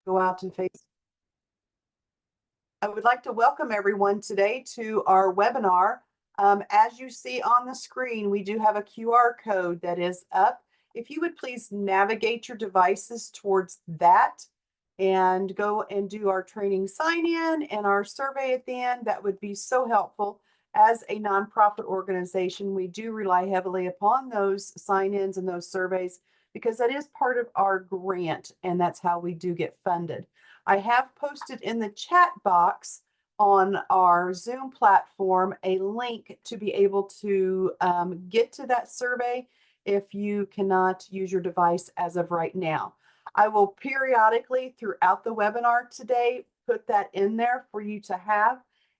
go out and face. I would like to welcome everyone today to our webinar. As you see on the screen, we do have a QR code that is up. If you would please navigate your devices towards that and go and do our training sign in and our survey at the end, that would be so helpful. As a nonprofit organization, we do rely heavily upon those sign ins and those surveys because that is part of our grant, and that's how we do get funded. I have posted in the chat box on our Zoom platform a link to be able to get to that survey if you cannot use your device as of right now. I will periodically throughout the webinar today put that in there for you to have.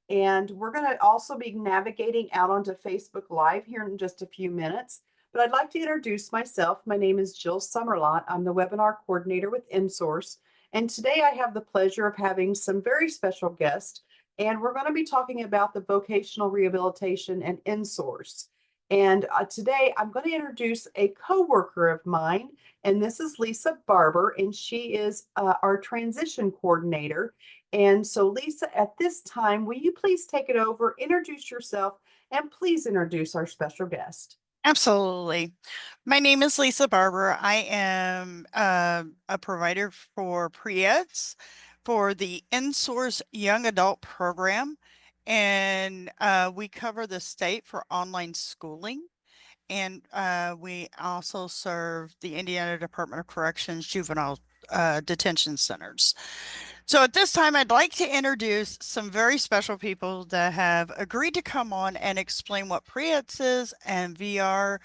And we're going to also be navigating out onto Facebook Live here in just a few minutes. But I'd like to introduce myself. My name is Jill Summerlot. I'm the webinar coordinator with InSource. And today I have the pleasure of having some very special guests. And we're going to be talking about the vocational rehabilitation and InSource. And today I'm going to introduce a coworker of mine, and this is Lisa Barber, and she is our transition coordinator. And so Lisa, at this time, will you please take it over, introduce yourself, and please introduce our special guest. Absolutely. My name is Lisa Barber. I am a provider for pre-eds for the InSource Young Adult Program, and we cover the state for online schooling. And we also serve the Indiana Department of Corrections juvenile detention centers. So at this time, I'd like to introduce some very special people that have agreed to come on and explain what pre-eds is and VR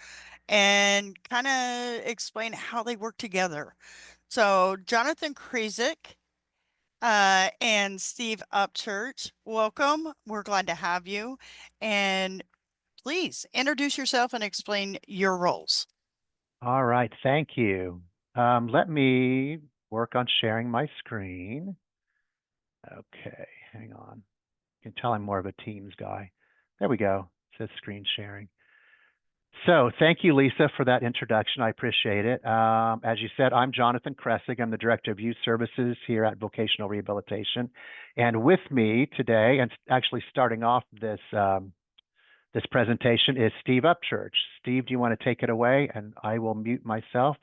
and kind of explain how they work together. So Jonathan Krizik and Steve Upchurch, welcome. We're glad to have you. And please introduce yourself and explain your roles. All right, thank you. Let me work on sharing my screen. Okay, hang on. You can tell I'm more of a Teams guy. There we go. It says screen sharing. So thank you, Lisa, for that introduction. I appreciate it. As you said, I'm Jonathan Kressig. I'm the Director of Youth Services here at Vocational Rehabilitation. And with me today, and actually starting off this this presentation, is Steve Upchurch. Steve, do you want to take it away? And I will mute myself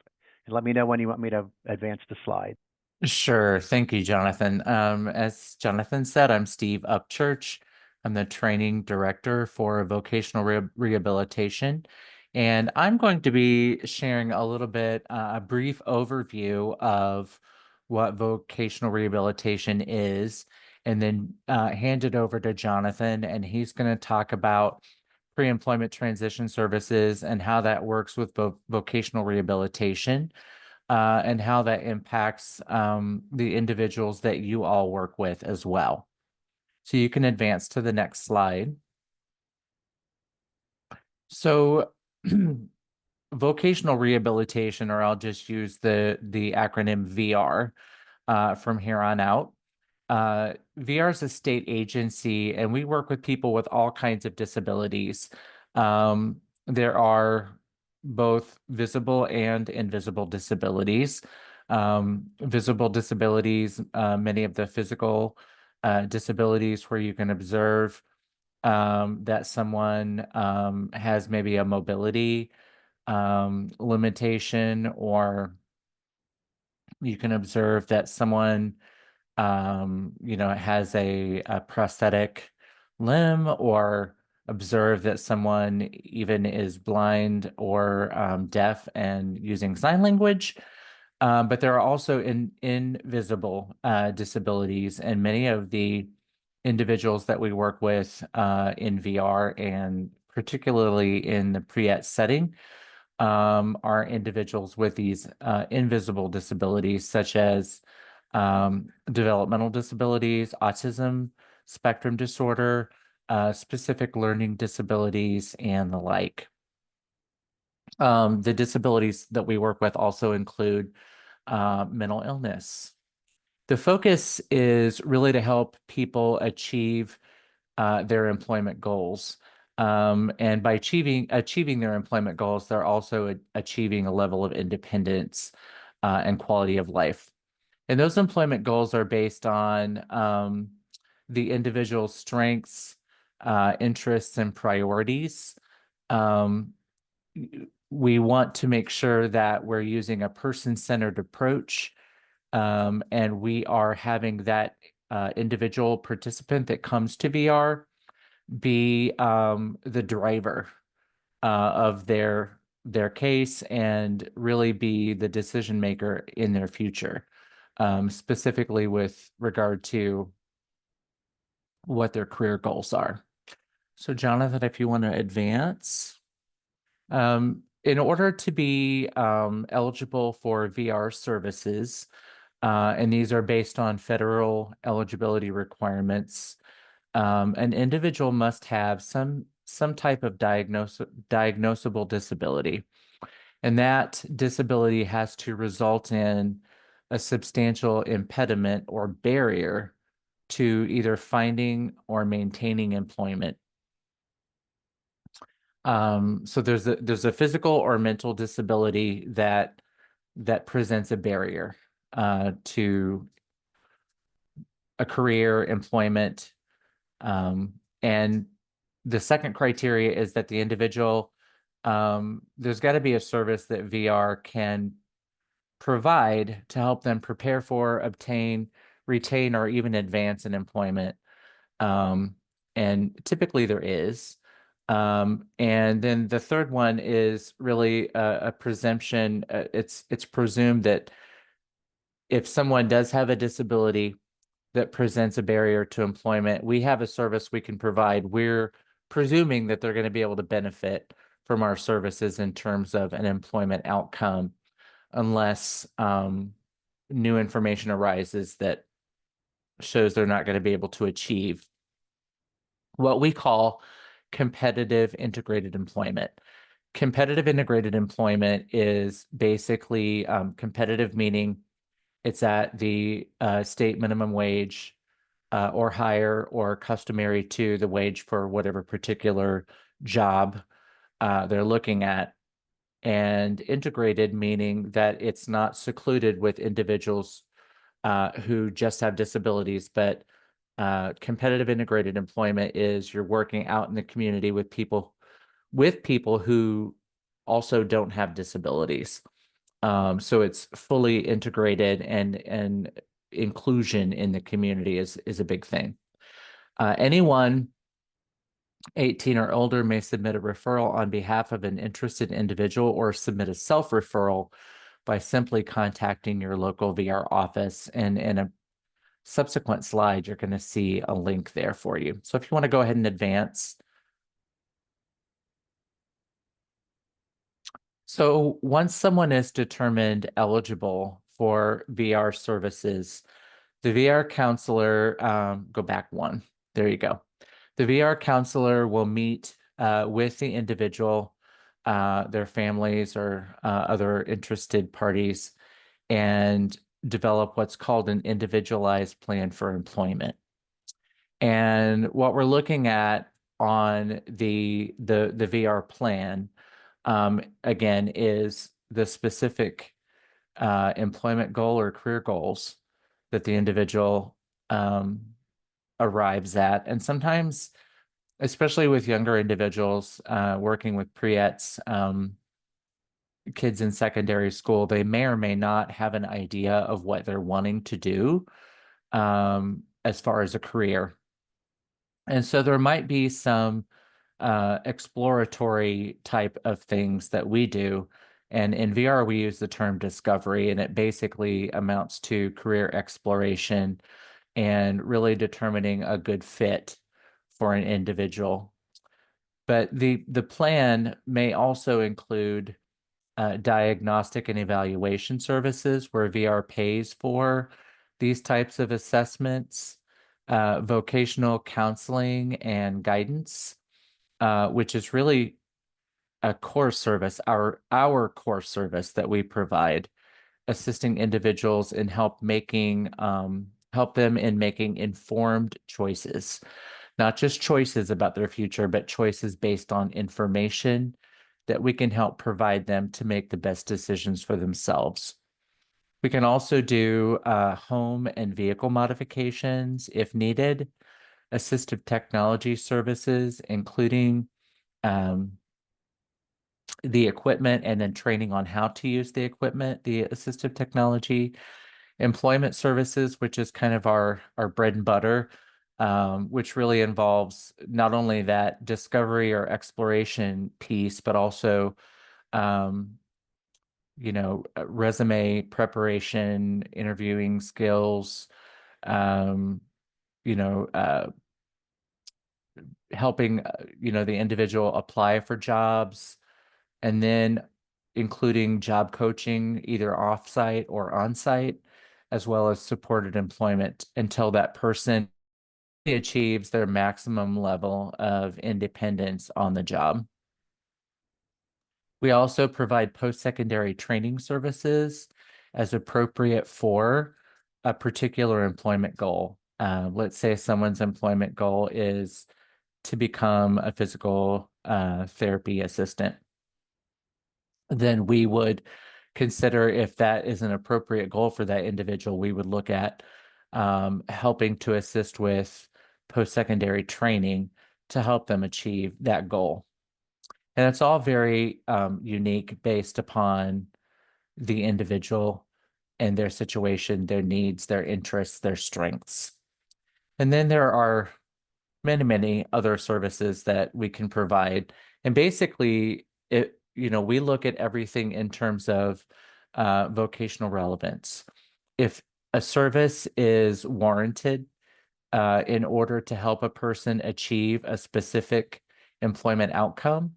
and let me know when you want me to advance the slide. Sure. Thank you, Jonathan. As Jonathan said, I'm Steve Upchurch. I'm the training director for vocational rehabilitation. And I'm going to be sharing a little bit, a brief overview of what vocational rehabilitation is, and then hand it over to Jonathan, and he's going to talk about pre-employment transition services and how that works with vocational rehabilitation. And how that impacts the individuals that you all work with as well. So you can advance to the next slide. So vocational rehabilitation, or I'll just use the acronym VR from here on out. VR is a state agency, and we work with people with all kinds of disabilities. There are both visible and invisible disabilities. Visible disabilities, many of the physical disabilities where you can observe that someone has maybe a mobility limitation, or you can observe that someone has a prosthetic limb, or observe that someone even is blind or deaf and using sign language. But there are also invisible disabilities, and many of the individuals that we work with in VR, and particularly in the pre-ed setting, are individuals with these invisible disabilities, such as developmental disabilities, autism spectrum disorder, specific learning disabilities, and the like. The disabilities that we work with also include mental illness. The focus is really to help people achieve their employment goals. And by achieving their employment goals, they're also achieving a level of independence and quality of life. And those employment goals are based on the individual's strengths, interests, and priorities. Um, we want to make sure that we're using a person-centered approach, and we are having that individual participant that comes to VR be the driver of their case and really be the decision maker in their future, specifically with regard to what their career goals are. So Jonathan, if you want to advance. In order to be eligible for VR services, and these are based on federal eligibility requirements, an individual must have some type of diagnosable disability. And that disability has to result in a substantial impediment or barrier to either finding or maintaining employment. So there's a physical or mental disability that presents a barrier to a career, employment, and the second criteria is that the individual, there's got to be a service that VR can provide to help them prepare for, obtain, retain, or even advance in employment. And typically there is. And then the third one is really a presumption. It's presumed that if someone does have a disability that presents a barrier to employment, we have a service we can provide. We're presuming that they're going to be able to benefit from our services in terms of an employment outcome, unless new information arises that shows they're not going to be able to achieve what we call competitive integrated employment. Competitive integrated employment is basically competitive, meaning it's at the state minimum wage or higher, or customary to the wage for whatever particular job they're looking at. And integrated, meaning that it's not secluded with individuals who just have disabilities, but competitive integrated employment is you're working out in the community with people who also don't have disabilities. So it's fully integrated, and inclusion in the community is a big thing. Anyone 18 or older may submit a referral on behalf of an interested individual or submit a self-referral by simply contacting your local VR office. And in a subsequent slide, you're going to see a link there for you. So if you want to go ahead and advance. So once someone is determined eligible for VR services, the VR counselor, go back one, there you go. The VR counselor will meet with the individual, their families, or other interested parties, and develop what's called an individualized plan for employment. And what we're looking at on the VR plan, again, is the specific employment goal or career goals that the individual arrives at. And sometimes, especially with younger individuals working with pre-ETs, kids in secondary school, they may or may not have an idea of what they're wanting to do as far as a career. And so there might be some exploratory type of things that we do. And in VR, we use the term discovery, and it basically amounts to career exploration and really determining a good fit for an individual. But the plan may also include diagnostic and evaluation services where VR pays for these types of assessments, vocational counseling and guidance, which is really a core service, our core service that we provide, assisting individuals in help them in making informed choices, not just choices about their future, but choices based on information that we can help provide them to make the best decisions for themselves. We can also do home and vehicle modifications if needed, assistive technology services, including the equipment and then training on how to use the equipment, the assistive technology, employment services, which is kind of our bread and butter, which really involves not only that discovery or exploration piece, but also resume preparation, interviewing skills, um, you know, helping, the individual apply for jobs, and then including job coaching, either offsite or onsite, as well as supported employment until that person achieves their maximum level of independence on the job. We also provide post-secondary training services as appropriate for a particular employment goal. Let's say someone's employment goal is to become a physical therapy assistant. Then we would consider if that is an appropriate goal for that individual. We would look at helping to assist with post-secondary training to help them achieve that goal. And it's all very unique based upon the individual and their situation, their needs, their interests, their strengths. And then there are many, many other services that we can provide. And basically, we look at everything in terms of vocational relevance. If a service is warranted in order to help a person achieve a specific employment outcome,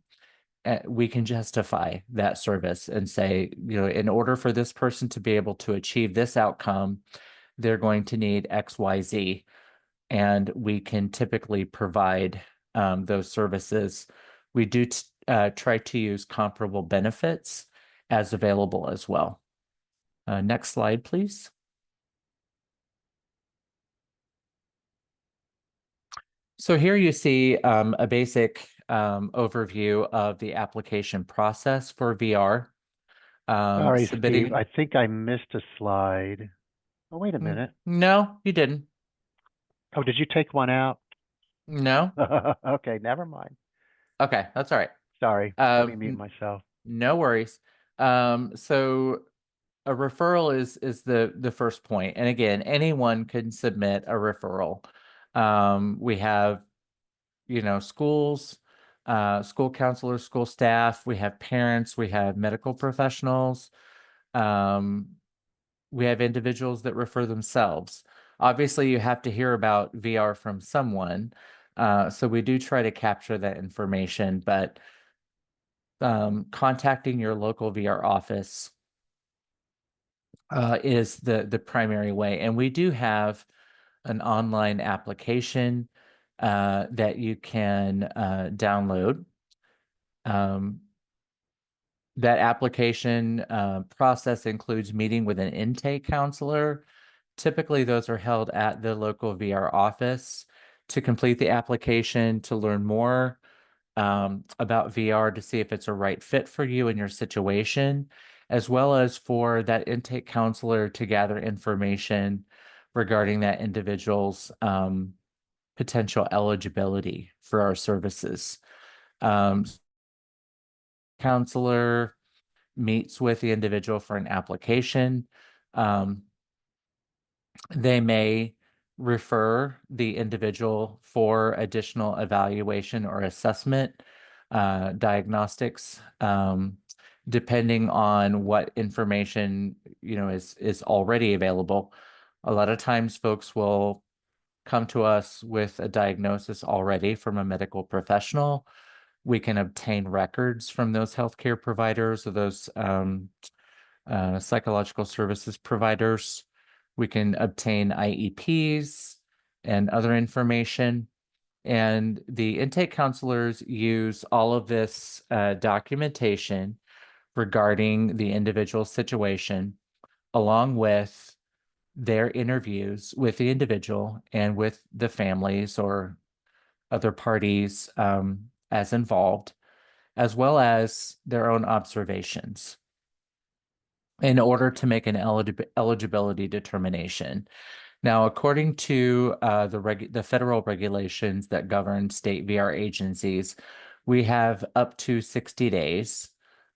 we can justify that service and say, in order for this person to be able to achieve this outcome, they're going to need X, Y, Z. And we can typically provide those services. We do try to use comparable benefits as available as well. Next slide, please. So here you see a basic overview of the application process for VR. Sorry, Submitting. Steve, I think I missed a slide. Oh, wait a minute. No, you didn't. Oh, did you take one out? No. Okay, never mind. Okay, that's all right. Sorry, let me mute myself. No worries. So a referral is the first point. And again, anyone can submit a referral. We have, schools, school counselors, school staff, we have parents, we have medical professionals, we have individuals that refer themselves. Obviously, you have to hear about VR from someone. So we do try to capture that information, but contacting your local VR office is the primary way. And we do have an online application that you can download. That application process includes meeting with an intake counselor. Typically, those are held at the local VR office. To complete the application, to learn more about VR, to see if it's a right fit for you and your situation, as well as for that intake counselor to gather information regarding that individual's potential eligibility for our services. Counselor meets with the individual for an application. They may refer the individual for additional evaluation or assessment, diagnostics, depending on what information is already available. A lot of times folks will come to us with a diagnosis already from a medical professional. We can obtain records from those healthcare providers or those psychological services providers. We can obtain IEPs and other information. And the intake counselors use all of this documentation regarding the individual situation, along with their interviews with the individual and with the families or other parties as involved, as well as their own observations. in order to make an eligibility determination. Now, according to the federal regulations that govern state VR agencies, we have up to 60 days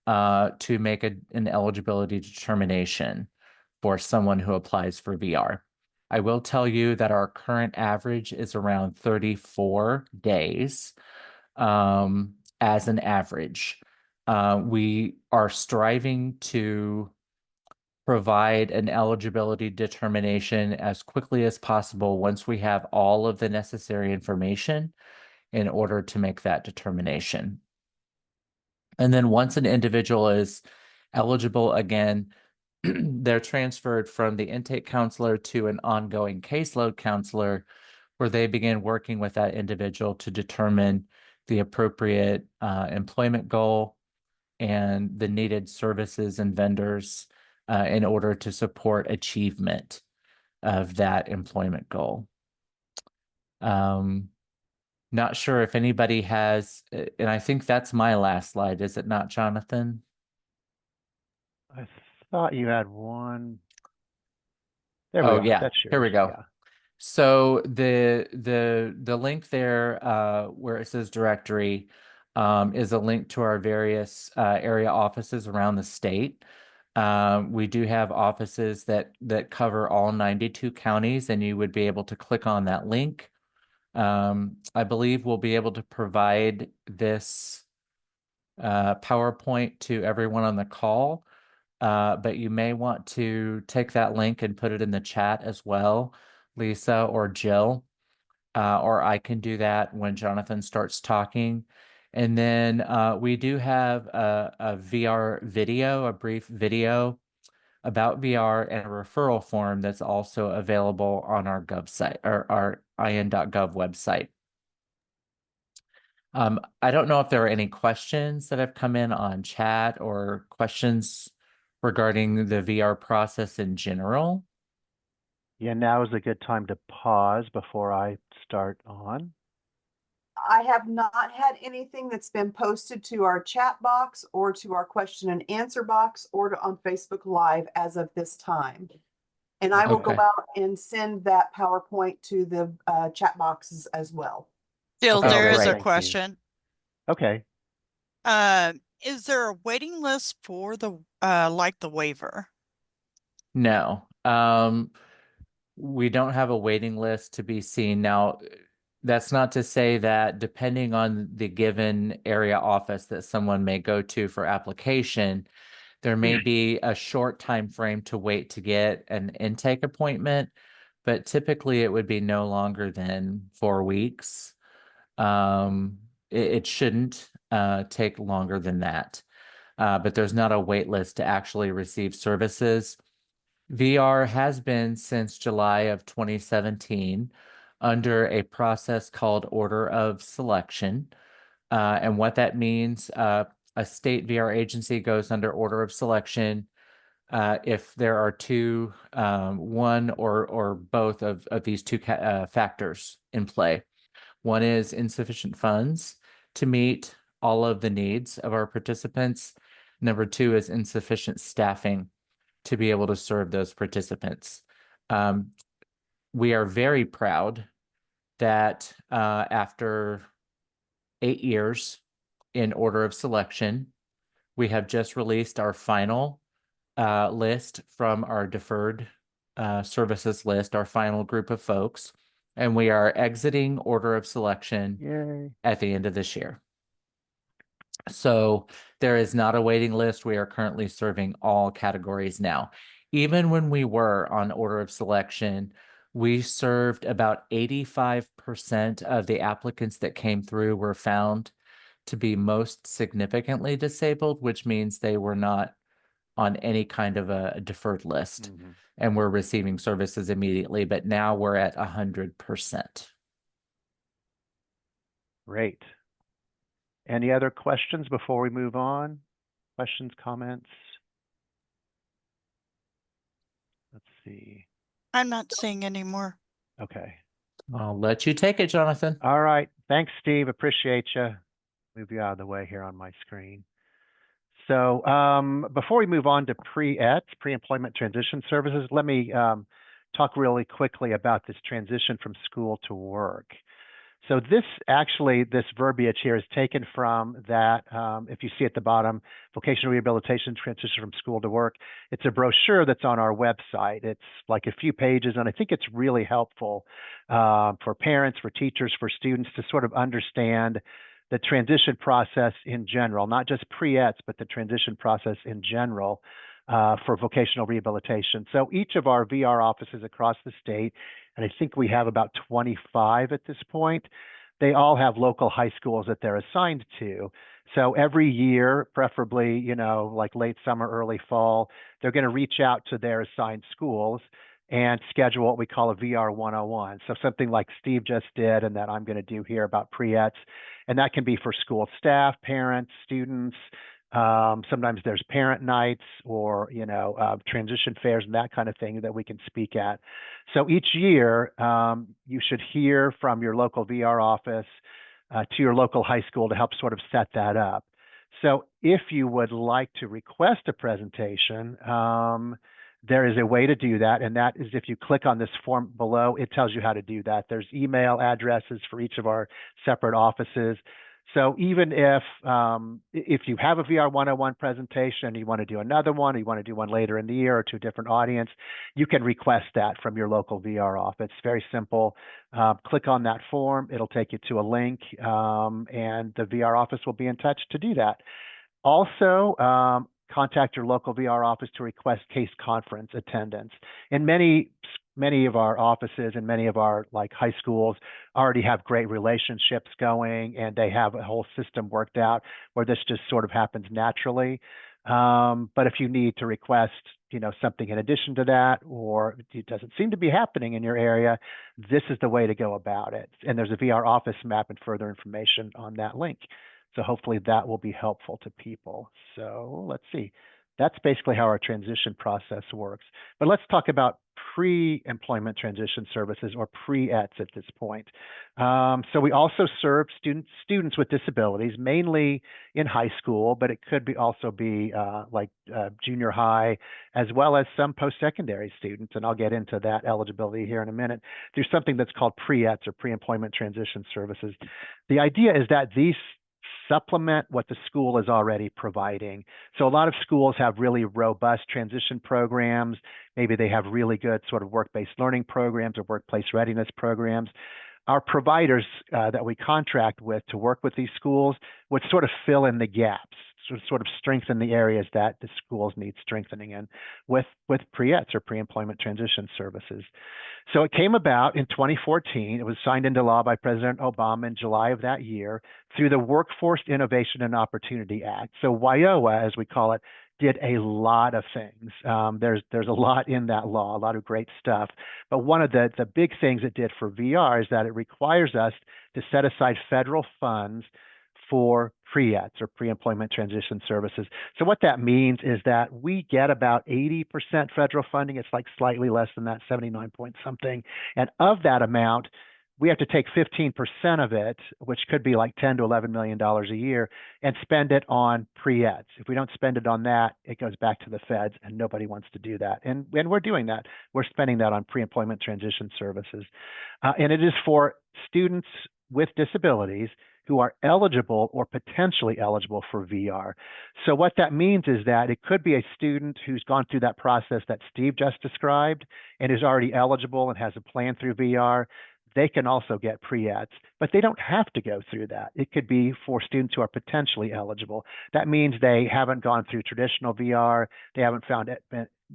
to make an eligibility determination for someone who applies for VR. I will tell you that our current average is around 34 days as an average. We are striving to provide an eligibility determination as quickly as possible once we have all of the necessary information in order to make that determination. And then once an individual is eligible again, they're transferred from the intake counselor to an ongoing caseload counselor, where they begin working with that individual to determine the appropriate employment goal and the needed services and vendors in order to support achievement of that employment goal. Not sure if anybody has, and I think that's my last slide, is it not, Jonathan? I thought you had one. There we Oh go. yeah, That's here yours. we go. Yeah. So the link there where it says directory is a link to our various area offices around the state. We do have offices that cover all 92 counties, and you would be able to click on that link. I believe we'll be able to provide this PowerPoint to everyone on the call, but you may want to take that link and put it in the chat as well, Lisa or Jill, or I can do that when Jonathan starts talking. And then we do have a VR video, a brief video about VR, and a referral form that's also available on our gov site or our in.gov website. I don't know if there are any questions that have come in on chat or questions regarding the VR process in general. Yeah, now is a good time to pause before I start on. I have not had anything that's been posted to our chat box or to our question and answer box or on Facebook Live as of this time. And I will go Okay. out and send that PowerPoint to the chat boxes as well. Jill, Okay, there great. is a Thank you. question. Okay. Is there a waiting list for the like the waiver? No. We don't have a waiting list to be seen. Now, that's not to say that depending on the given area office that someone may go to for application, there may be a short time frame to wait to get an intake appointment, but typically it would be no longer than 4 weeks. It shouldn't take longer than that, but there's not a wait list to actually receive services. VR has been since July of 2017 under a process called Order of Selection. And what that means, a state VR agency goes under Order of Selection if there are two, one or both of these two factors in play. One is insufficient funds to meet all of the needs of our participants. Number two is insufficient staffing to be able to serve those participants. We are very proud that after 8 years in Order of Selection, we have just released our final list from our deferred services list, our final group of folks, and we are exiting Order of Selection Yay. at the end of this year. So there is not a waiting list. We are currently serving all categories now. Even when we were on Order of Selection, we served about 85% of the applicants that came through were found to be most significantly disabled, which means they were not on any kind of a deferred list and we're receiving services immediately. But now we're at 100%. Great. Any other questions before we move on? Questions, comments? Let's see. I'm not seeing any more. Okay. I'll let you take it, Jonathan. All right. Thanks, Steve. Appreciate you. Move you out of the way here on my screen. So before we move on to pre-ETS, pre-employment transition services, let me talk really quickly about this transition from school to work. So this verbiage here is taken from that, if you see at the bottom, Vocational Rehabilitation Transition from School to Work. It's a brochure that's on our website. It's like a few pages, and I think it's really helpful for parents, for teachers, for students to sort of understand the transition process in general, not just pre-ETS, but the transition process in general for vocational rehabilitation. So each of our VR offices across the state, and I think we have about 25 at this point, they all have local high schools that they're assigned to. So every year, preferably, you know, like late summer, early fall, they're going to reach out to their assigned schools and schedule what we call a VR 101. So something like Steve just did and that I'm going to do here about pre-ETS. And that can be for school staff, parents, students. Sometimes there's parent nights or, you know, transition fairs and that kind of thing that we can speak at. So each year, you should hear from your local VR office to your local high school to help sort of set that up. So if you would like to request a presentation, there is a way to do that, and that is if you click on this form below, it tells you how to do that. There's email addresses for each of our separate offices. So even if you have a VR 101 presentation and you want to do another one, or you want to do one later in the year or to a different audience, you can request that from your local VR office. It's very simple. Click on that form. It'll take you to a link, and the VR office will be in touch to do that. Also, contact your local VR office to request case conference attendance. And many of our offices and many of our like high schools already have great relationships going, and they have a whole system worked out where this just sort of happens naturally. But if you need to request, you know, something in addition to that, or it doesn't seem to be happening in your area, this is the way to go about it. And there's a VR office map and further information on that link. So hopefully that will be helpful to people. So let's see. That's basically how our transition process works. But let's talk about pre-employment transition services, or pre-ETS at this point. So we also serve students with disabilities, mainly in high school, but it could also be like junior high, as well as some post-secondary students. And I'll get into that eligibility here in a minute. There's something that's called pre-ETS, or pre-employment transition services. The idea is that these supplement what the school is already providing. So a lot of schools have really robust transition programs. Maybe they have really good sort of work-based learning programs or workplace readiness programs. Our providers that we contract with to work with these schools would sort of fill in the gaps, sort of strengthen the areas that the schools need strengthening in with pre-ETS, or pre-employment transition services. So it came about in 2014. It was signed into law by President Obama in July of that year through the Workforce Innovation and Opportunity Act. So WIOA, as we call it, did a lot of things. There's a lot in that law, a lot of great stuff. But one of the big things it did for VR is that it requires us to set aside federal funds for pre-ETS, or pre-employment transition services. So what that means is that we get about 80% federal funding. It's like slightly less than that, 79 point something. And of that amount, we have to take 15% of it, which could be like $10 to $11 million a year, and spend it on pre-ETS. If we don't spend it on that, it goes back to the feds, and nobody wants to do that. And we're doing that. We're spending that on pre-employment transition services. And it is for students with disabilities who are eligible or potentially eligible for VR. So what that means is that it could be a student who's gone through that process that Steve just described and is already eligible and has a plan through VR. They can also get pre-ETS, but they don't have to go through that. It could be for students who are potentially eligible. That means they haven't gone through traditional VR, they haven't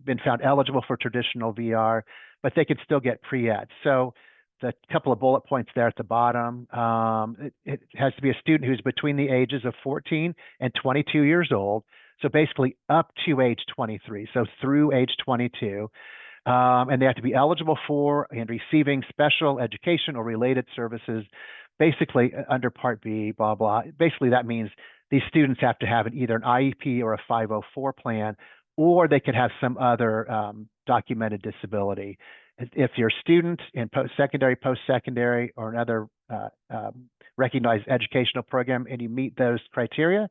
been found eligible for traditional VR, but they could still get pre-ETS. So the couple of bullet points there at the bottom, it has to be a student who's between the ages of 14 and 22 years old. So basically up to age 23, so through age 22. And they have to be eligible for and receiving special education or related services, basically under Part B, blah, blah. Basically, that means these students have to have either an IEP or a 504 plan, or they could have some other documented disability. If you're a student in post-secondary, or another recognized educational program, and you meet those criteria,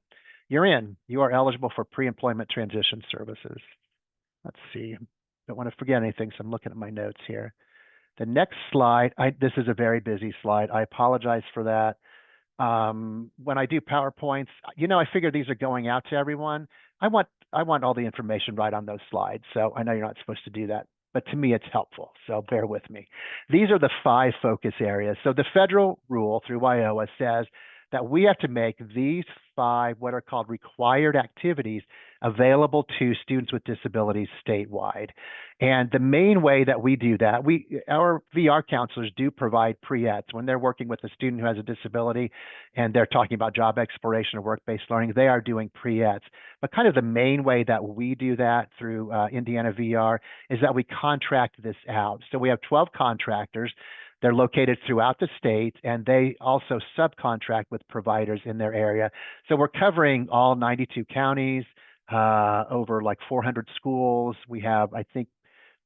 you're in. You are eligible for pre-employment transition services. Let's see. Don't want to forget anything, so I'm looking at my notes here. The next slide, this is a very busy slide. I apologize for that. When I do PowerPoints, I figure these are going out to everyone. I want all the information right on those slides. So I know you're not supposed to do that, but to me it's helpful. So bear with me. These are the 5 focus areas. So the federal rule through WIOA says that we have to make these 5 what are called required activities available to students with disabilities statewide. And the main way that we do that, our VR counselors do provide pre-eds when they're working with a student who has a disability and they're talking about job exploration or work-based learning, they are doing pre-eds. But kind of the main way that we do that through Indiana VR is that we contract this out. So we have 12 contractors. They're located throughout the state, and they also subcontract with providers in their area. So we're covering all 92 counties, over like 400 schools. We have, I think,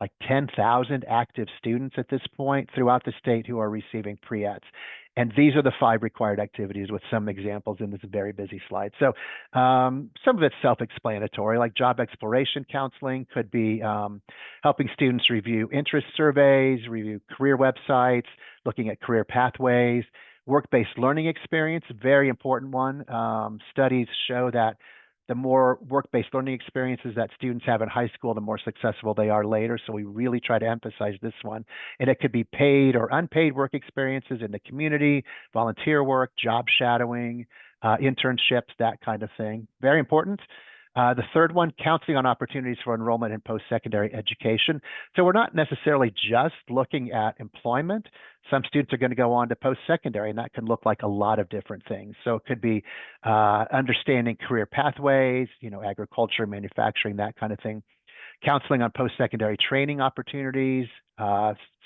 like 10,000 active students at this point throughout the state who are receiving pre-eds. And these are the 5 required activities with some examples in this very busy slide. So some of it's self-explanatory, like job exploration counseling could be helping students review interest surveys, review career websites, looking at career pathways, work-based learning experience, very important one. Studies show that the more work-based learning experiences that students have in high school, the more successful they are later. So we really try to emphasize this one. And it could be paid or unpaid work experiences in the community, volunteer work, job shadowing, internships, that kind of thing. Very important. The third one, counseling on opportunities for enrollment in post-secondary education. So we're not necessarily just looking at employment. Some students are going to go on to post-secondary, and that can look like a lot of different things. So it could be understanding career pathways, agriculture, manufacturing, that kind of thing. Counseling on post-secondary training opportunities,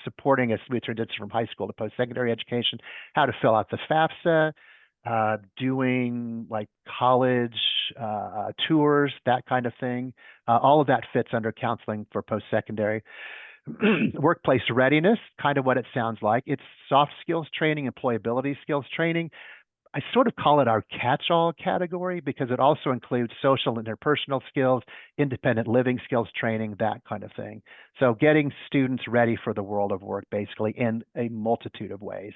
supporting as we transition from high school to post-secondary education, how to fill out the FAFSA, doing like college tours, that kind of thing. All of that fits under counseling for post-secondary. Workplace readiness, kind of what it sounds like. It's soft skills training, employability skills training. I sort of call it our catch-all category because it also includes social and interpersonal skills, independent living skills training, that kind of thing. So getting students ready for the world of work, basically, in a multitude of ways.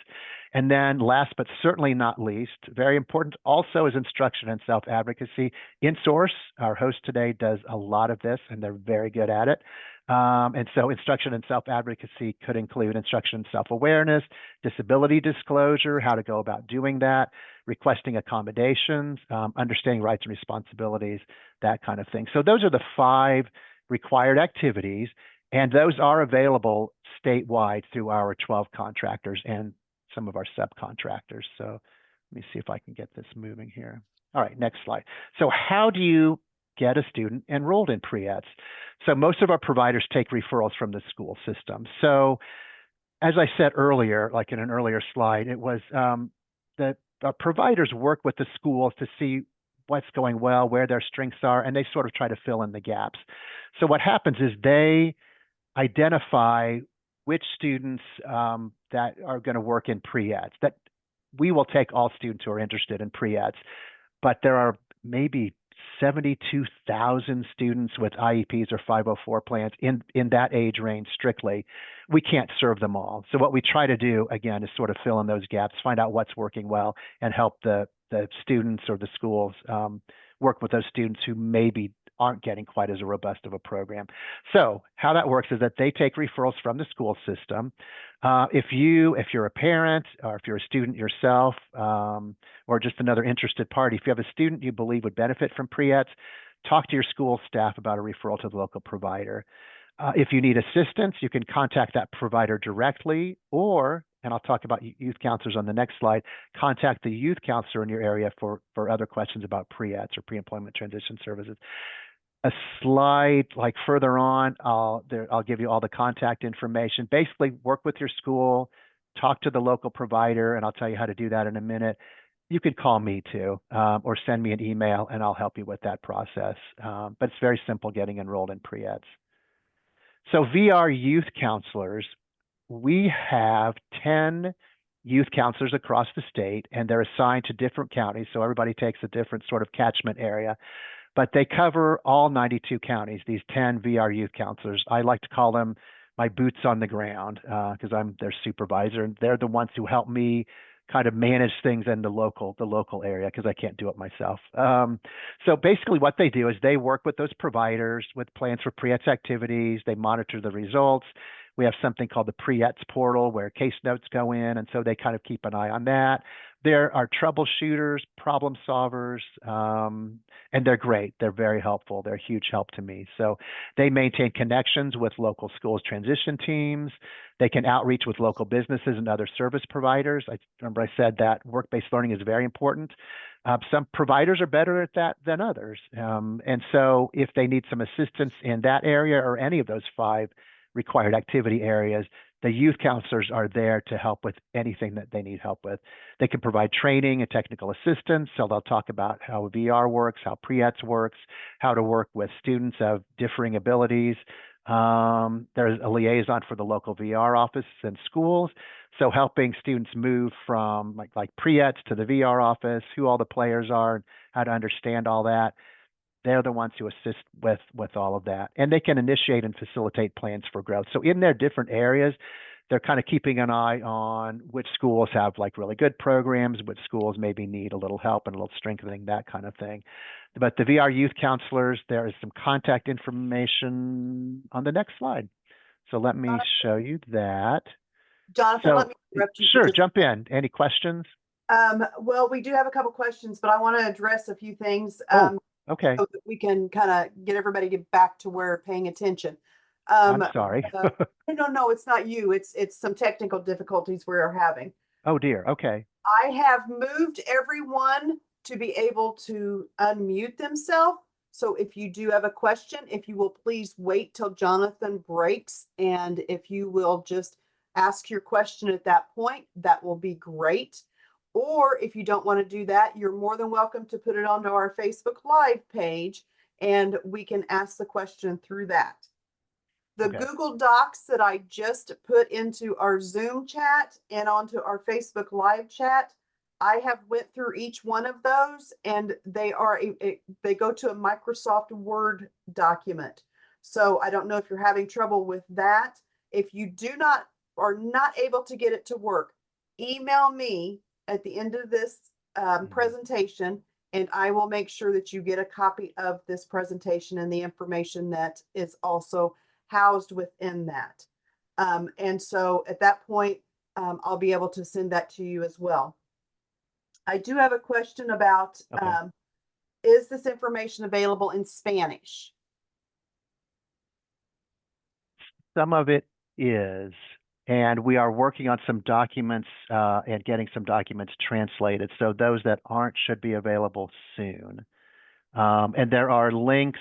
And then last but certainly not least, very important also is instruction and self-advocacy. InSource, our host today, does a lot of this, and they're very good at it. And so instruction and self-advocacy could include instruction and self-awareness, disability disclosure, how to go about doing that, requesting accommodations, understanding rights and responsibilities, that kind of thing. So those are the 5 required activities, and those are available statewide through our 12 contractors and some of our subcontractors. So let me see if I can get this moving here. All right, next slide. So how do you get a student enrolled in pre-eds? So most of our providers take referrals from the school system. So as I said earlier, like in an earlier slide, it was that our providers work with the schools to see what's going well, where their strengths are, and they sort of try to fill in the gaps. So what happens is they identify which students that are going to work in pre-eds. That we will take all students who are interested in pre-eds, but there are maybe 72,000 students with IEPs or 504 plans in that age range strictly. We can't serve them all. So what we try to do, again, is sort of fill in those gaps, find out what's working well, and help the students or the schools work with those students who maybe aren't getting quite as robust of a program. So how that works is that they take referrals from the school system. If you're a parent or if you're a student yourself, or just another interested party, if you have a student you believe would benefit from pre-eds, talk to your school staff about a referral to the local provider. If you need assistance, you can contact that provider directly, or, and I'll talk about youth counselors on the next slide, contact the youth counselor in your area for other questions about pre-eds or pre-employment transition services. A slide like further on, I'll give you all the contact information. Basically, work with your school, talk to the local provider, and I'll tell you how to do that in a minute. You could call me too, or send me an email, and I'll help you with that process. But it's very simple getting enrolled in pre-eds. So VR youth counselors, we have 10 youth counselors across the state, and they're assigned to different counties. So everybody takes a different sort of catchment area. But they cover all 92 counties, these 10 VR youth counselors. I like to call them my boots on the ground because I'm their supervisor, and they're the ones who help me kind of manage things in the local area because I can't do it myself. So basically what they do is they work with those providers with plans for pre-ETS activities. They monitor the results. We have something called the pre-ETS portal where case notes go in, and so they kind of keep an eye on that. There are troubleshooters, problem solvers, and they're great. They're very helpful. They're a huge help to me. So they maintain connections with local schools transition teams. They can outreach with local businesses and other service providers. I remember I said that work-based learning is very important. Some providers are better at that than others. And so if they need some assistance in that area or any of those 5 required activity areas, the youth counselors are there to help with anything that they need help with. They can provide training and technical assistance. So they'll talk about how VR works, how pre-ETS works, how to work with students of differing abilities. There's a liaison for the local VR office and schools. So helping students move from like pre-ETS to the VR office, who all the players are, how to understand all that. They're the ones who assist with all of that. And they can initiate and facilitate plans for growth. So in their different areas, they're kind of keeping an eye on which schools have like really good programs, which schools maybe need a little help and a little strengthening, that kind of thing. But the VR youth counselors, there is some contact information on the next slide. So let me show you that. Jonathan, So, let me interrupt you. Sure, jump in. Any questions? Well, we do have a couple questions, but I want to address a few things. Okay. So that we can kind of get everybody back to where paying attention. I'm sorry. No, it's not you. It's some technical difficulties we're having. Oh dear. Okay. I have moved everyone to be able to unmute themselves. So if you do have a question, if you will please wait till Jonathan breaks, and if you will just ask your question at that point, that will be great. Or if you don't want to do that, you're more than welcome to put it onto our Facebook Live page, and we can ask the question through that. The Okay. Google Docs that I just put into our Zoom chat and onto our Facebook Live chat, I have went through each one of those, and they are they go to a Microsoft Word document. So I don't know if you're having trouble with that. If you are not able to get it to work, email me at the end of this presentation, and I will make sure that you get a copy of this presentation and the information that is also housed within that. And so at that point, I'll be able to send that to you as well. I do have a question about, is this information available in Spanish? Some of it is. And we are working on some documents and getting some documents translated. So those that aren't should be available soon. And there are links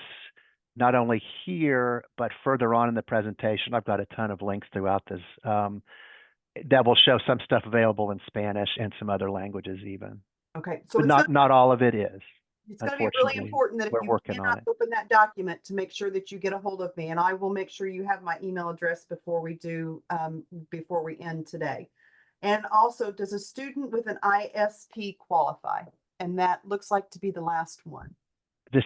not only here, but further on in the presentation. I've got a ton of links throughout this that will show some stuff available in Spanish and some other languages even. Okay. So but not all of it is. It's going to be really important that if you cannot open that document, to make sure that you get a hold of me, and I will make sure you have my email address before we end today. And also, does a student with an ISP qualify? And that looks like to be the last one. So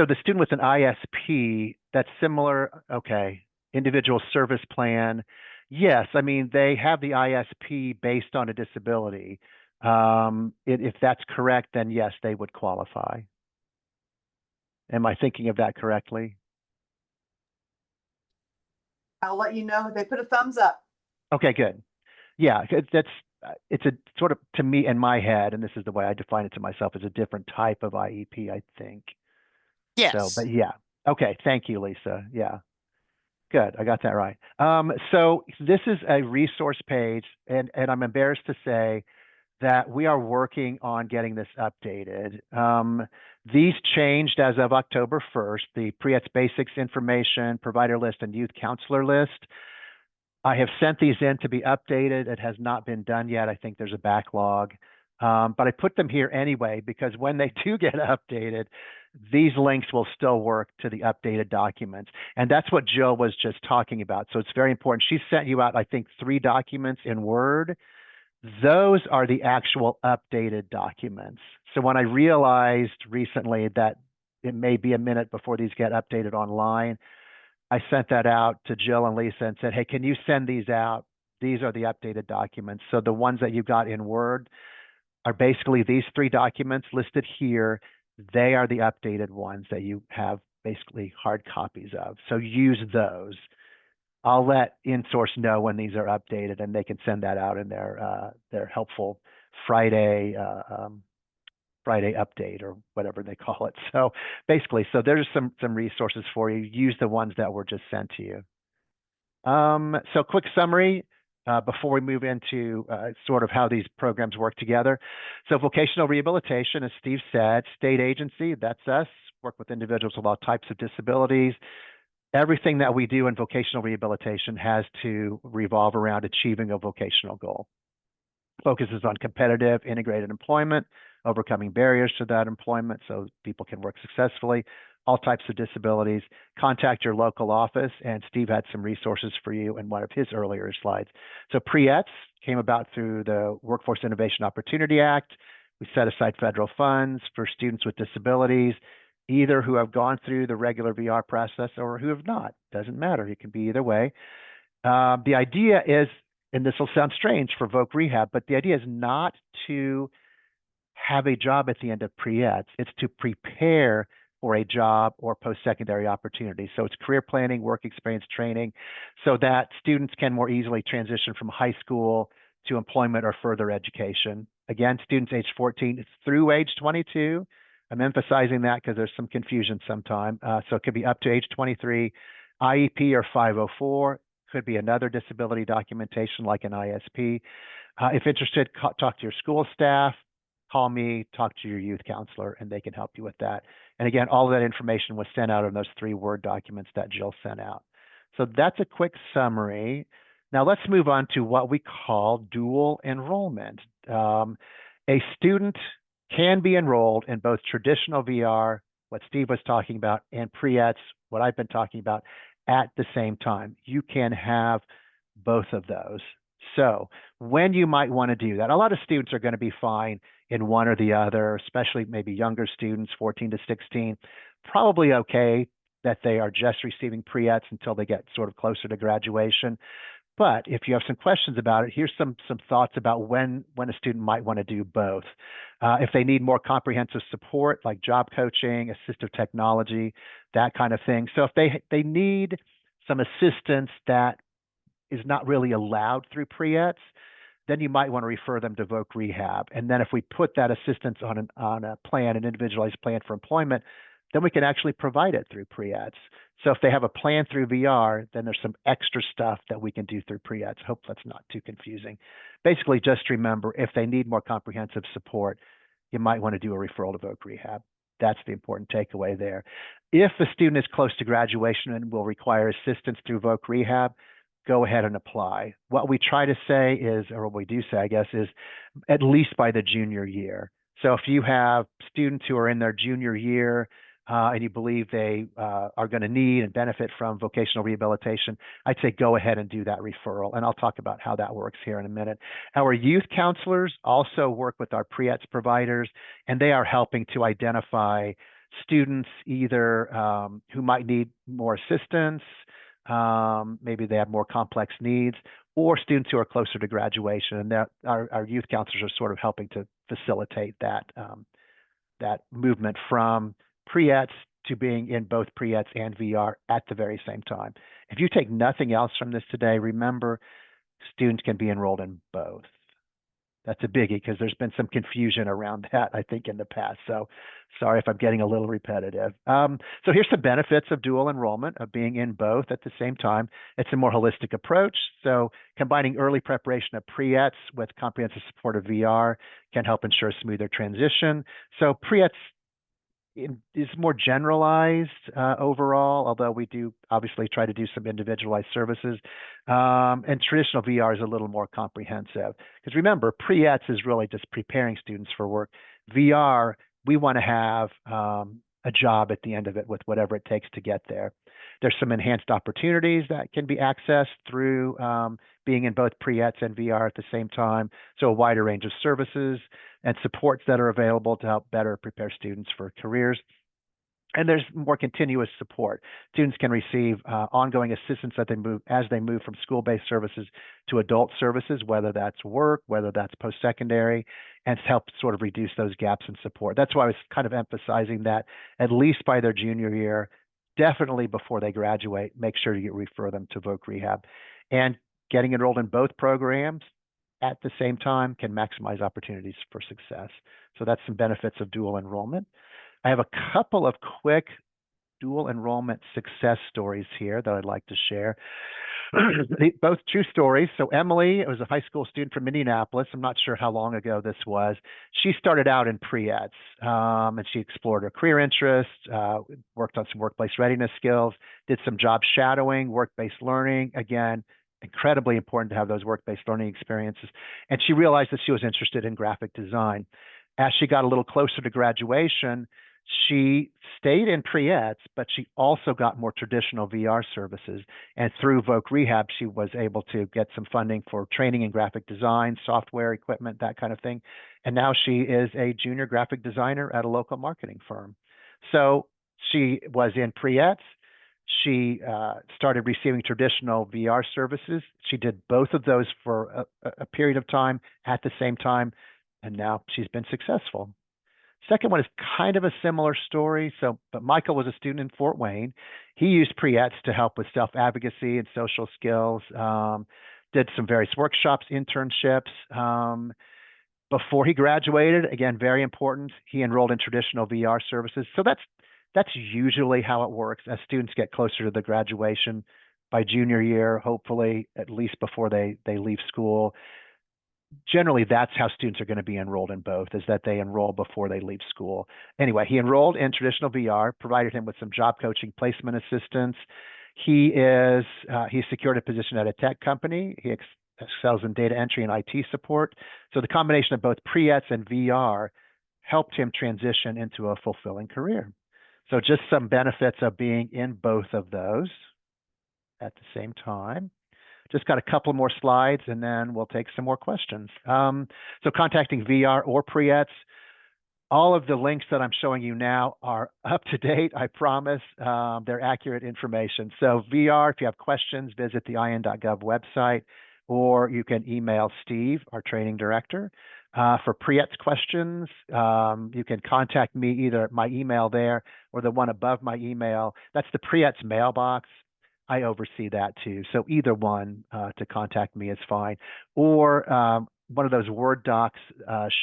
the student with an ISP, that's similar. Okay. Individual service plan. Yes. I mean, they have the ISP based on a disability. If that's correct, then yes, they would qualify. Am I thinking of that correctly? I'll let you know if they put a thumbs up. Okay, good. Yeah, it's a sort of, to me in my head, and this is the way I define it to myself, is a different type of IEP, I think. Yes. So, but yeah. Okay, thank you, Lisa. Yeah. Good, I got that right. So this is a resource page, and I'm embarrassed to say that we are working on getting this updated. These changed as of October 1st, the pre-ETS basics information, provider list, and youth counselor list. I have sent these in to be updated. It has not been done yet. I think there's a backlog. But I put them here anyway, because when they do get updated, these links will still work to the updated documents. And that's what Jill was just talking about. So it's very important. She sent you out, I think, 3 documents in Word Those are the actual updated documents. So when I realized recently that it may be a minute before these get updated online, I sent that out to Jill and Lisa and said, hey, can you send these out? These are the updated documents. So the ones that you got in Word are basically these 3 documents listed here. They are the updated ones that you have basically hard copies of. So use those. I'll let InSource know when these are updated, and they can send that out in their helpful Friday Friday update or whatever they call it. So basically, so there's some resources for you. Use the ones that were just sent to you. So quick summary before we move into sort of how these programs work together. So vocational rehabilitation, as Steve said, state agency, that's us, work with individuals with all types of disabilities. Everything that we do in vocational rehabilitation has to revolve around achieving a vocational goal. Focuses on competitive integrated employment, overcoming barriers to that employment so people can work successfully, all types of disabilities. Contact your local office, and Steve had some resources for you in one of his earlier slides. So PREETs came about through the Workforce Innovation Opportunity Act. We set aside federal funds for students with disabilities, either who have gone through the regular VR process or who have not. Doesn't matter. It can be either way. The idea is, and this will sound strange for Voc Rehab, but the idea is not to have a job at the end of pre-eds. It's to prepare for a job or post-secondary opportunity. So it's career planning, work experience training, so that students can more easily transition from high school to employment or further education. Again, students age 14 through age 22. I'm emphasizing that because there's some confusion sometimes. So it could be up to age 23. IEP or 504 could be another disability documentation like an ISP. If interested, talk to your school staff, call me, talk to your youth counselor, and they can help you with that. And again, all of that information was sent out in those 3 Word documents that Jill sent out. So that's a quick summary. Now let's move on to what we call dual enrollment. A student can be enrolled in both traditional VR, what Steve was talking about, and pre-eds, what I've been talking about, at the same time. You can have both of those. So when you might want to do that, a lot of students are going to be fine in one or the other, especially maybe younger students, 14 to 16, probably okay that they are just receiving pre-eds until they get sort of closer to graduation. But if you have some questions about it, here's some thoughts about when a student might want to do both. If they need more comprehensive support, like job coaching, assistive technology, that kind of thing. So if they need some assistance that is not really allowed through pre-eds, then you might want to refer them to Voc Rehab. And then if we put that assistance on a plan, an individualized plan for employment, then we can actually provide it through pre-eds. So if they have a plan through VR, then there's some extra stuff that we can do through pre-eds. Hope that's not too confusing. Basically, just remember, if they need more comprehensive support, you might want to do a referral to Voc Rehab. That's the important takeaway there. If the student is close to graduation and will require assistance through Voc Rehab, go ahead and apply. What we try to say is, or what we do say, I guess, is at least by the junior year. So if you have students who are in their junior year and you believe they are going to need and benefit from vocational rehabilitation, I'd say go ahead and do that referral. And I'll talk about how that works here in a minute. Our youth counselors also work with our pre-eds providers, and they are helping to identify students either who might need more assistance, maybe they have more complex needs, or students who are closer to graduation. And our youth counselors are sort of helping to facilitate that, that movement from pre-eds to being in both pre-eds and VR at the very same time. If you take nothing else from this today, remember, students can be enrolled in both. That's a biggie because there's been some confusion around that, I think, in the past. So sorry if I'm getting a little repetitive. So here's the benefits of dual enrollment, of being in both at the same time. It's a more holistic approach. So combining early preparation of pre-eds with comprehensive support of VR can help ensure a smoother transition. So pre-eds is more generalized overall, although we do obviously try to do some individualized services. And traditional VR is a little more comprehensive. Because remember, pre-eds is really just preparing students for work. VR, we want to have a job at the end of it with whatever it takes to get there. There's some enhanced opportunities that can be accessed through being in both pre-ETS and VR at the same time. So a wider range of services and supports that are available to help better prepare students for careers. And there's more continuous support. Students can receive ongoing assistance as they move from school-based services to adult services, whether that's work, whether that's post-secondary, and to help sort of reduce those gaps in support. That's why I was kind of emphasizing that at least by their junior year, definitely before they graduate, make sure you refer them to Voc Rehab. And getting enrolled in both programs at the same time can maximize opportunities for success. So that's some benefits of dual enrollment. I have a couple of quick dual enrollment success stories here that I'd like to share. Both true stories. So Emily was a high school student from Indianapolis. I'm not sure how long ago this was. She started out in pre-ETS and she explored her career interests, worked on some workplace readiness skills, did some job shadowing, work-based learning. Again, incredibly important to have those work-based learning experiences. And she realized that she was interested in graphic design. As she got a little closer to graduation, she stayed in pre-ETS, but she also got more traditional VR services. And through Voc Rehab, she was able to get some funding for training in graphic design, software, equipment, that kind of thing. And now she is a junior graphic designer at a local marketing firm. So she was in pre-ETS. She started receiving traditional VR services. She did both of those for a period of time at the same time, and now she's been successful. Second one is kind of a similar story. But Michael was a student in Fort Wayne. He used pre-ETS to help with self-advocacy and social skills, did some various workshops, internships. Before he graduated, again, very important, he enrolled in traditional VR services. So that's usually how it works as students get closer to the graduation by junior year, hopefully, at least before they leave school. Generally, that's how students are going to be enrolled in both, is that they enroll before they leave school. Anyway, he enrolled in traditional VR, provided him with some job coaching, placement assistance. He secured a position at a tech company. He excels in data entry and IT support. So the combination of both pre-ETS and VR helped him transition into a fulfilling career. So just some benefits of being in both of those at the same time. Just got a couple more slides and then we'll take some more questions. So contacting VR or pre-ETS, all of the links that I'm showing you now are up to date, I promise. They're accurate information. So VR, if you have questions, visit the in.gov website, or you can email Steve, our training director. For pre-ETS questions, you can contact me either at my email there or the one above my email. That's the pre-ETS mailbox. I oversee that too. So either one to contact me is fine. Or one of those Word docs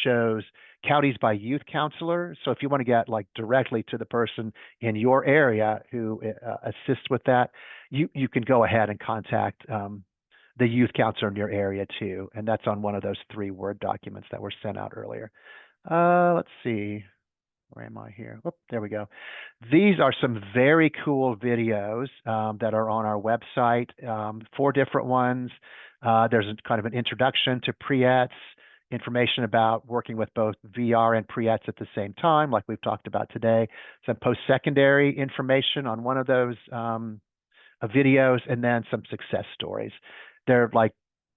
shows counties by youth counselor. So if you want to get like directly to the person in your area who assists with that, you can go ahead and contact the youth counselor in your area too. And that's on one of those 3 Word documents that were sent out earlier. Let's see. Where am I here? Oh, there we go. These are some very cool videos that are on our website, 4 different ones. There's kind of an introduction to pre-ETS, information about working with both VR and pre-ETS at the same time, like we've talked about today. Some post-secondary information on one of those videos, and then some success stories. They're like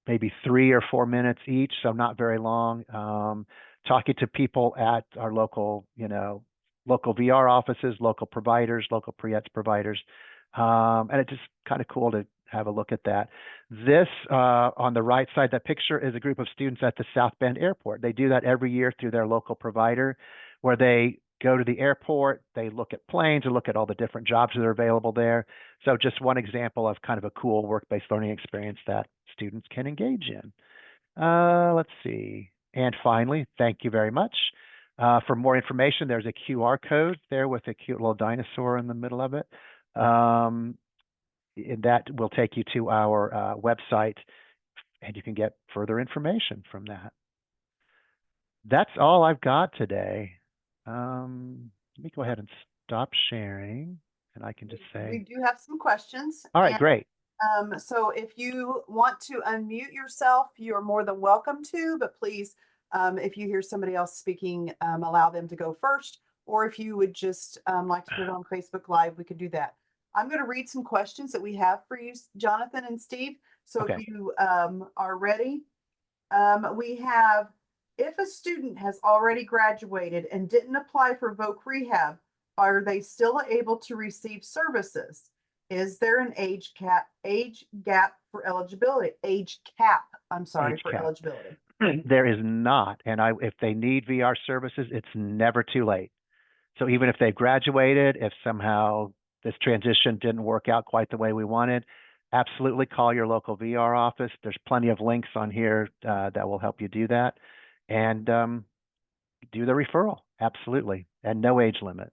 maybe 3 or 4 minutes each, so not very long. Talking to people at our local, local VR offices, local providers, local pre-ETS providers. And it's just kind of cool to have a look at that. This, on the right side, that picture is a group of students at the South Bend Airport. They do that every year through their local provider, where they go to the airport, they look at planes, and look at all the different jobs that are available there. So just one example of kind of a cool work-based learning experience that students can engage in. Let's see. And finally, thank you very much. For more information, there's a QR code there with a cute little dinosaur in the middle of it. And that will take you to our website, and you can get further information from that. That's all I've got today. Let me go ahead and stop sharing, and I can just say. We do have some questions. All right, great. So if you want to unmute yourself, you're more than welcome to, but please, if you hear somebody else speaking, allow them to go first, or if you would just like to put it on Facebook Live, we could do that. I'm going to read some questions that we have for you, Jonathan and Steve. So Okay. if you are ready, we have, if a student has already graduated and didn't apply for Voc Rehab, are they still able to receive services? Is there an age gap for eligibility? Age cap, I'm sorry, Age for cap. eligibility. There is not, and if they need VR services, it's never too late. So even if they've graduated, if somehow this transition didn't work out quite the way we wanted, absolutely call your local VR office. There's plenty of links on here that will help you do that, and do the referral. Absolutely, and no age limit.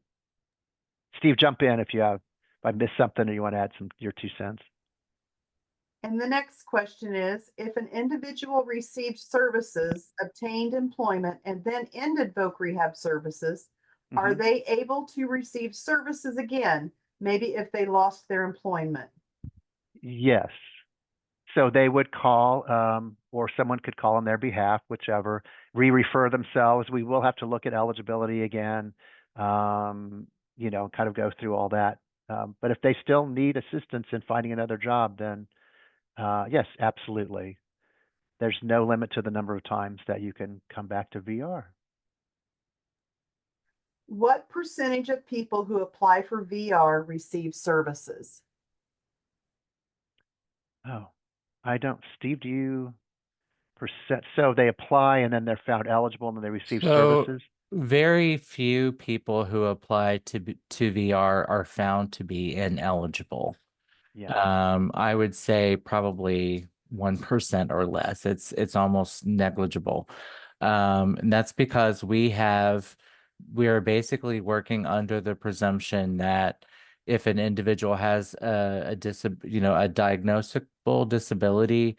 Steve, jump in if I missed something or you want to add your 2 cents. And the next question is, if an individual received services, obtained employment, and then ended Voc Rehab services, are they able to receive services again, maybe if they lost their employment? Yes. So they would call, or someone could call on their behalf, whichever, re-refer themselves. We will have to look at eligibility again, kind of go through all that. But if they still need assistance in finding another job, then yes, absolutely. There's no limit to the number of times that you can come back to VR. What percentage of people who apply for VR receive services? Oh, I don't. Steve, do you percent? So they apply and then they're found eligible and then they receive services? Very few people who apply to VR are found to be ineligible. Yeah. I would say probably 1% or less. It's almost negligible. And that's because we are basically working under the presumption that if an individual has a diagnosable disability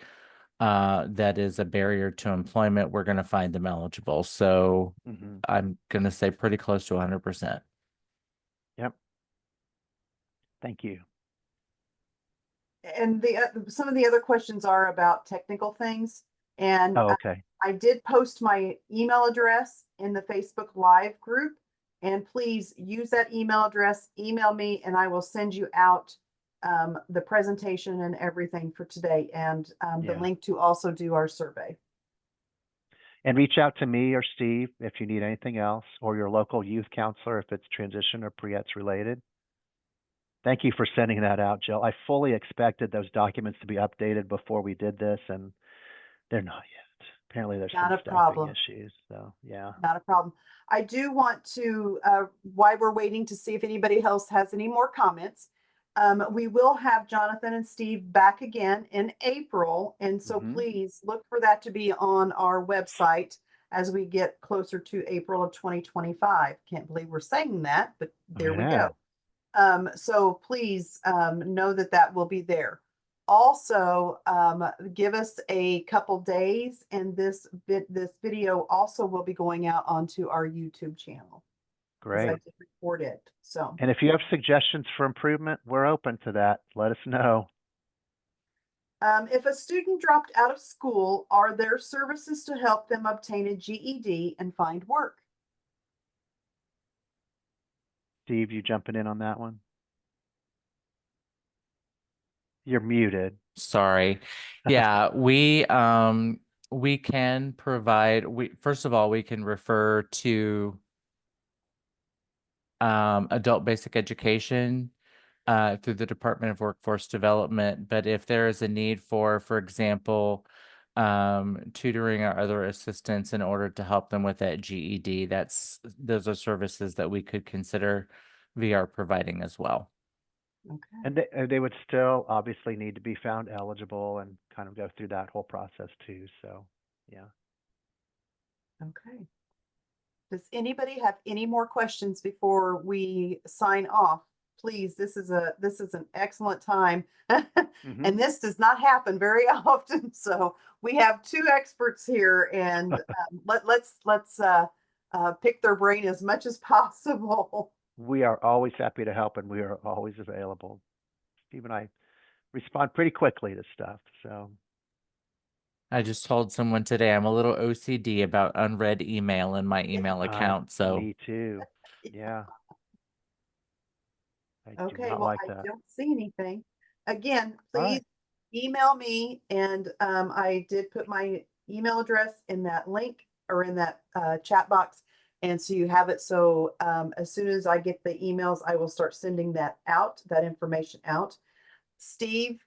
that is a barrier to employment, we're going to find them eligible. So I'm going to say pretty close to 100%. Yep. Thank you. And some of the other questions are about technical things. And Oh, okay. I did post my email address in the Facebook Live group. And please use that email address, email me, and I will send you out the presentation and everything for today, and the link to also do our survey. And reach out to me or Steve if you need anything else, or your local youth counselor if it's transition or pre-ETS related. Thank you for sending that out, Jill. I fully expected those documents to be updated before we did this, and they're not yet. Apparently there's some staffing issues, so yeah. Not a problem. I do want to, while we're waiting to see if anybody else has any more comments, we will have Jonathan and Steve back again in April. And so please look for that to be on our website as we get closer to April of 2025. Can't believe we're saying that, but there we go. So please know that that will be there. Also, give us a couple days, and this video also will be going out onto our YouTube channel. Great. I did record it. So, and if you have suggestions for improvement, we're open to that. Let us know. If a student dropped out of school, are there services to help them obtain a GED and find work? Steve, you jumping in on that one? You're muted. Sorry. Yeah, we can provide, first of all, we can refer to adult basic education through the Department of Workforce Development. But if there is a need for example, tutoring or other assistance in order to help them with that GED, those are services that we could consider VR providing as well. Okay. And they would still obviously need to be found eligible and kind of go through that whole process too. So, yeah. Okay. Does anybody have any more questions before we sign off? Please, this is an excellent time. And this does not happen very often. So we have two experts here, and let's pick their brain as much as possible. We are always happy to help, and we are always available. Steve and I respond pretty quickly to stuff. So I just told someone today I'm a little OCD about unread email in my email account. So me too. Yeah. I do Okay, not well, like I that. don't see anything. Again, All please right. email me, and I did put my email address in that link or in that chat box. And so you have it. So as soon as I get the emails, I will start sending that information out. Steve,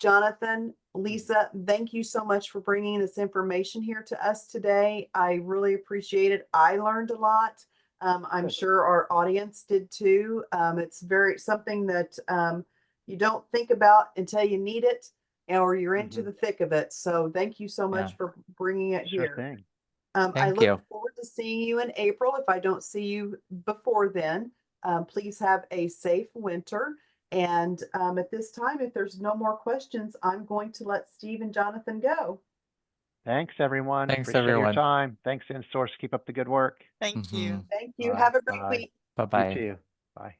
Jonathan, Lisa, thank you so much for bringing this information here to us today. I really appreciate it. I learned a lot. I'm Good. sure our audience did too. It's something that you don't think about until you need it or you're into the thick of it. So thank you so Yeah. much for bringing it Sure here. thing. I Thank look you. forward to seeing you in April. If I don't see you before then, please have a safe winter. And at this time, if there's no more questions, I'm going to let Steve and Jonathan go. Thanks, everyone. Thanks, Appreciate your everyone. time. Thanks, InSource. Keep up the good work. Thank you. Thank All you. right. Have a great Bye. week. You Bye-bye. too. Bye.